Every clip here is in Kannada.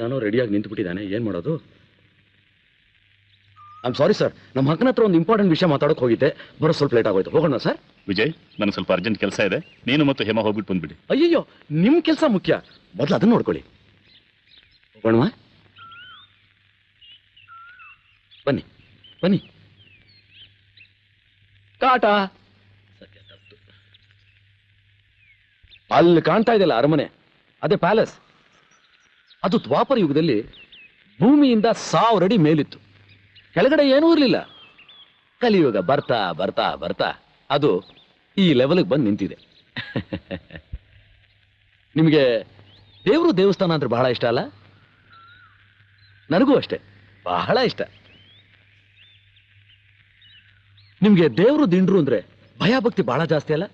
ನಾನು ರೆಡಿಯಾಗಿ ನಿಂತುಬಿಟ್ಟಿದ್ದಾನೆ, ಏನು ಮಾಡೋದು? ಐ ಆಮ್ ಸಾರಿ ಸರ್, ನಮ್ಮ ಅಕ್ಕನ ಹತ್ರ ಒಂದು ಇಂಪಾರ್ಟೆಂಟ್ ವಿಷಯ ಮಾತಾಡೋಕೆ ಹೋಗಿದ್ದೆ, ಬರೋ ಸ್ವಲ್ಪ ಲೇಟ್ ಆಗೋಯ್ತು. ಹೋಗೋಣ ಸರ್? ವಿಜಯ್, ನನಗೆ ಸ್ವಲ್ಪ ಅರ್ಜೆಂಟ್ ಕೆಲಸ ಇದೆ, ನೀನು ಮತ್ತು ಹೇಮ ಹೋಗ್ಬಿಟ್ಟು ಬಂದ್ಬಿಡಿ. ಅಯ್ಯಯ್ಯೋ, ನಿಮ್ಮ ಕೆಲಸ ಮುಖ್ಯ, ಮೊದಲು ಅದನ್ನು ನೋಡ್ಕೊಳ್ಳಿ. ಹೋಗೋಣವಾ? ಬನ್ನಿ ಬನ್ನಿ. ಟಾಟಾ. ಅಲ್ಲಿ ಕಾಣ್ತಾ ಇದೆಯಲ್ಲ ಅರಮನೆ, ಅದೇ ಪ್ಯಾಲೇಸ್. ಅದು ದ್ವಾಪರ ಯುಗದಲ್ಲಿ ಭೂಮಿಯಿಂದ 1000 ಅಡಿ ಮೇಲಿತ್ತು, ಕೆಳಗಡೆ ಏನೂ ಇರಲಿಲ್ಲ. ಕಲಿಯುಗ ಬರ್ತಾ ಬರ್ತಾ ಬರ್ತಾ ಅದು ಈ ಲೆವೆಲ್ಗೆ ಬಂದು ನಿಂತಿದೆ. ನಿಮಗೆ ದೇವರು ದೇವಸ್ಥಾನ ಅಂದ್ರೆ ಬಹಳ ಇಷ್ಟ ಅಲ್ಲ? ನನಗೂ ಅಷ್ಟೇ, ಬಹಳ ಇಷ್ಟ. ನಿಮ್ಗೆ ದೇವರು ದಿಂಡ್ರು ಅಂದ್ರೆ ಭಯ ಭಕ್ತಿ ಬಹಳ ಜಾಸ್ತಿ ಅಲ್ಲ?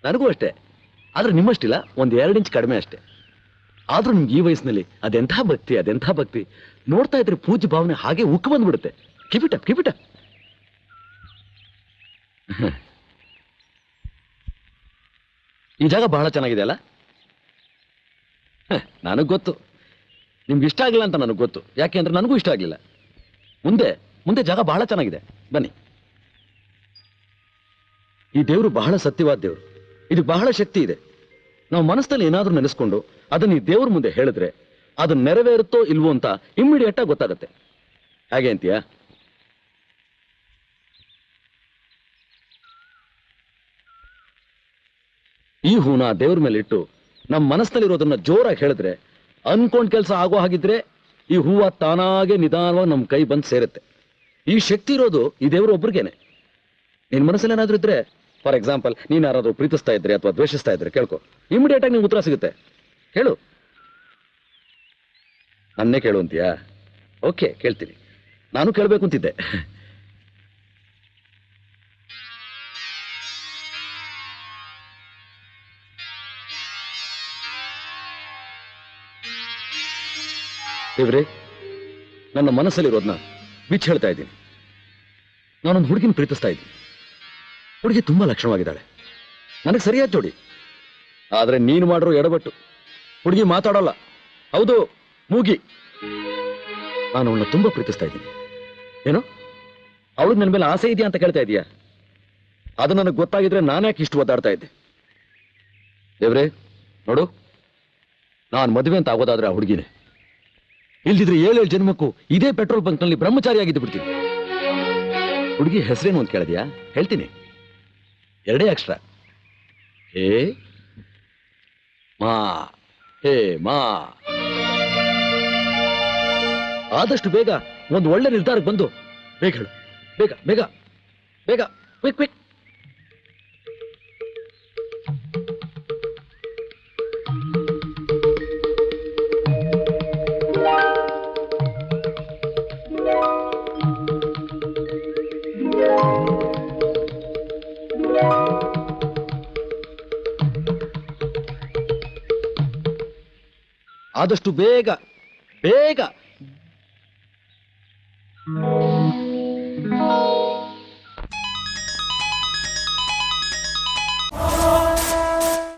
ನನಗೂ ಅಷ್ಟೇ, ಆದ್ರೆ ನಿಮ್ಮಷ್ಟಿಲ್ಲ, 1-2 ಇಂಚ್ ಕಡಿಮೆ ಅಷ್ಟೇ. ಆದ್ರೂ ನಿಮ್ಗೆ ಈ ವಯಸ್ಸಿನಲ್ಲಿ ಅದೆಂಥ ಭಕ್ತಿ, ಅದೆಂಥ ಭಕ್ತಿ. ನೋಡ್ತಾ ಇದ್ರೆ ಪೂಜ್ಯ ಭಾವನೆ ಹಾಗೆ ಉಕ್ಕು ಬಂದ್ಬಿಡುತ್ತೆ. ಕಿಪಿಟ ಕಿಪಿಟ. ಈ ಜಾಗ ಬಹಳ ಚೆನ್ನಾಗಿದೆ ಅಲ್ಲ? ನನಗೆ ಗೊತ್ತು ನಿಮ್ಗೆ ಇಷ್ಟ ಆಗಿಲ್ಲ ಅಂತ, ನನಗೆ ಗೊತ್ತು. ಯಾಕೆ ಅಂದ್ರೆ ನನಗೂ ಇಷ್ಟ ಆಗಲಿಲ್ಲ. ಮುಂದೆ ಮುಂದೆ ಜಾಗ ಬಹಳ ಚೆನ್ನಾಗಿದೆ, ಬನ್ನಿ. ಈ ದೇವರು ಬಹಳ ಸತ್ಯವಾದ ದೇವರು, ಇದು ಬಹಳ ಶಕ್ತಿ ಇದೆ. ನಾವು ಮನಸ್ಸಲ್ಲಿ ಏನಾದ್ರೂ ನೆನೆಸ್ಕೊಂಡು ಅದನ್ನ ಈ ದೇವ್ರ ಮುಂದೆ ಹೇಳಿದ್ರೆ ಅದು ನೆರವೇರುತ್ತೋ ಇಲ್ವೋ ಅಂತ ಇಮ್ಮಿಡಿಯೇಟ್ ಆಗಿ ಗೊತ್ತಾಗತ್ತೆ. ಹಾಗೆ ಅಂತೀಯಾ? ಈ ಹೂನ ದೇವ್ರ ಮೇಲೆ ಇಟ್ಟು ನಮ್ಮ ಮನಸ್ಸಲ್ಲಿರೋದನ್ನ ಜೋರಾಗಿ ಹೇಳಿದ್ರೆ, ಅನ್ಕೊಂಡ್ ಕೆಲಸ ಆಗೋ ಹಾಗಿದ್ರೆ ಈ ಹೂವ ತಾನಾಗೆ ನಿಧಾನವಾಗಿ ನಮ್ಮ ಕೈ ಬಂದು ಸೇರುತ್ತೆ. ಈ ಶಕ್ತಿ ಇರೋದು ಈ ದೇವರು ಒಬ್ರಿಗೇನೆ. ನಿನ್ ಮನಸ್ಸಲ್ಲಿ ಏನಾದ್ರೂ ಇದ್ರೆ, ಫಾರ್ ಎಕ್ಸಾಂಪಲ್, ನೀನ್ ಯಾರಾದ್ರೂ ಪ್ರೀತಿಸ್ತಾ ಇದ್ರೆ ಅಥವಾ ದ್ವೇಷಿಸ್ತಾ ಇದ್ರೆ ಕೇಳ್ಕೊ, ಇಮಿಡಿಯೇಟ್ ಆಗಿ ನಿಮ್ಗೆ ಉತ್ತರ ಸಿಗುತ್ತೆ. ಕೇಳು. ನನ್ನೇ ಕೇಳು ಅಂತೀಯಾ? ಓಕೆ, ಕೇಳ್ತೀನಿ. ನಾನು ಕೇಳಬೇಕು ಅಂತಿದ್ದೆ. ದೇವ್ರೆ, ನನ್ನ ಮನಸ್ಸಲ್ಲಿರೋದನ್ನ ಬಿಚ್ಚಿ ಹೇಳ್ತಾ ಇದ್ದೀನಿ. ನಾನೊಂದು ಹುಡುಗಿನ ಪ್ರೀತಿಸ್ತಾ ಇದ್ದೀನಿ. ಹುಡುಗಿ ತುಂಬಾ ಲಕ್ಷಣವಾಗಿದ್ದಾಳೆ, ನನಗೆ ಸರಿಯಾದ ಜೋಡಿ. ಆದ್ರೆ ನೀನು ಮಾಡಿರೋ ಎಡಬಟ್ಟು. ಹುಡುಗಿ ಮಾತಾಡೋಲ್ಲ, ಹೌದು, ಮೂಗಿ. ನಾನು ಅವಳನ್ನ ತುಂಬಾ ಪ್ರೀತಿಸ್ತಾ ಇದ್ದೀನಿ. ಏನು, ಅವಳಿಗೆ ನನ್ನ ಮೇಲೆ ಆಸೆ ಇದೆಯಾ ಅಂತ ಕೇಳ್ತಾ ಇದೀಯಾ? ಅದು ನನಗೆ ಗೊತ್ತಾಗಿದ್ರೆ ನಾನ್ಯಾಕೆ ಇಷ್ಟು ಒದ್ದಾಡ್ತಾ ಇದ್ದೆ? ದೇವ್ರೆ ನೋಡು, ನಾನು ಮದುವೆ ಅಂತ ಆಗೋದಾದ್ರೆ ಆ ಹುಡುಗಿನೇ. ಇಲ್ದಿದ್ರೆ 7 ಜನ್ಮಕ್ಕೂ ಇದೇ ಪೆಟ್ರೋಲ್ ಬಂಕ್ನಲ್ಲಿ ಬ್ರಹ್ಮಚಾರಿಯಾಗಿದ್ದು ಬಿಡ್ತೀನಿ. ಹುಡುಗಿ ಹೆಸರೇನು ಅಂತ ಕೇಳಿದ್ಯಾ? ಹೇಳ್ತೀನಿ, 2 ಅಕ್ಷರ. ಹೇ ಮಾ. ಹೇ ಮಾ. ಆದಷ್ಟು ಬೇಗ ಒಂದು ಒಳ್ಳೆ ನಿರ್ಧಾರಕ್ಕೆ ಬಂದು ಬೇಗ ಹೇಳು. ಬೇಗ ಬೇಗ ಬೇಗ, ಕ್ವಿಕ್ ಕ್ವಿಕ್. ಆದಷ್ಟು ಬೇಗ ಬೇಗ